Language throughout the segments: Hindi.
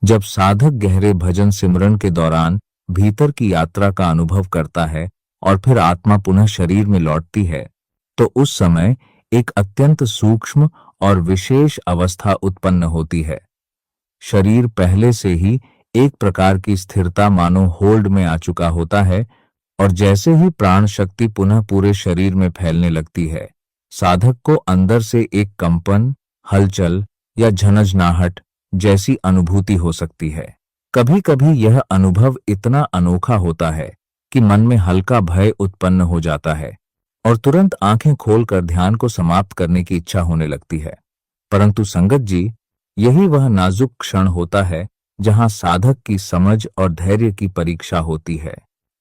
जब साधक गहरे भजन सिमरन के दौरान भीतर की यात्रा का अनुभव करता है और फिर आत्मा पुनः शरीर में लौटती है, तो उस समय एक अत्यंत सूक्ष्म और विशेष अवस्था उत्पन्न होती है। शरीर पहले से ही एक प्रकार की स्थिरता मानो होल्ड में आ चुका होता है, और जैसे ही प्राण शक्ति पुनः पूरे शरीर में फैलने लगती है, साधक को अंदर से एक कंपन, हलचल या झनझनाहट जैसी अनुभूति हो सकती है। कभी कभी यह अनुभव इतना अनोखा होता है कि मन में हल्का भय उत्पन्न हो जाता है और तुरंत आंखें खोलकर ध्यान को समाप्त करने की इच्छा होने लगती है। परंतु संगत जी, यही वह नाजुक क्षण होता है जहां साधक की समझ और धैर्य की परीक्षा होती है।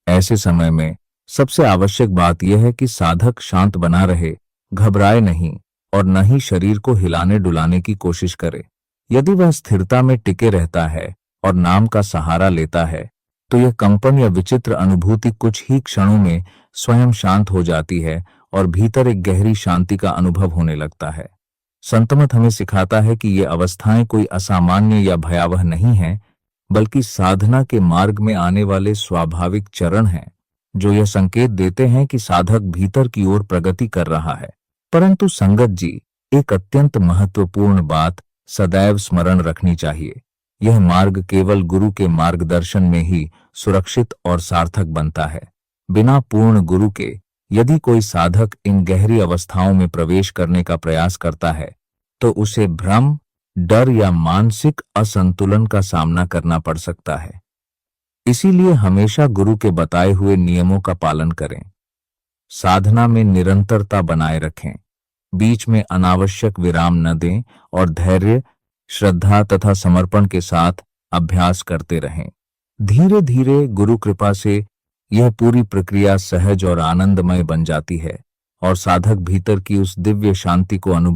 ऐसे समय में सबसे आवश्यक बात यह है कि साधक शांत बना रहे, घबराए नहीं और न ही शरीर को हिलाने डुलाने की कोशिश करे। यदि वह स्थिरता में टिके रहता है और नाम का सहारा लेता है, तो यह कंपन या विचित्र अनुभूति कुछ ही क्षणों में स्वयं शांत हो जाती है और भीतर एक गहरी शांति का अनुभव होने लगता है। संतमत हमें सिखाता है कि ये अवस्थाएं कोई असामान्य या भयावह नहीं हैं, बल्कि साधना के मार्ग में आने वाले स्वाभाविक चरण हैं, जो यह संकेत देते हैं कि साधक भीतर की ओर प्रगति कर रहा है। परंतु संगत जी, एक अत्यंत महत्वपूर्ण बात सदैव स्मरण रखनी चाहिए। यह मार्ग केवल गुरु के मार्गदर्शन में ही सुरक्षित और सार्थक बनता है। बिना पूर्ण गुरु के यदि कोई साधक इन गहरी अवस्थाओं में प्रवेश करने का प्रयास करता है, तो उसे भ्रम, डर या मानसिक असंतुलन का सामना करना पड़ सकता है। इसीलिए हमेशा गुरु के बताए हुए नियमों का पालन करें। साधना में निरंतरता बनाए रखें, बीच में अनावश्यक विराम न दें और धैर्य, श्रद्धा तथा समर्पण के साथ अभ्यास करते रहें। धीरे धीरे गुरु कृपा से यह पूरी प्रक्रिया सहज और आनंदमय बन जाती है और साधक भीतर की उस दिव्य शांति को अनुभव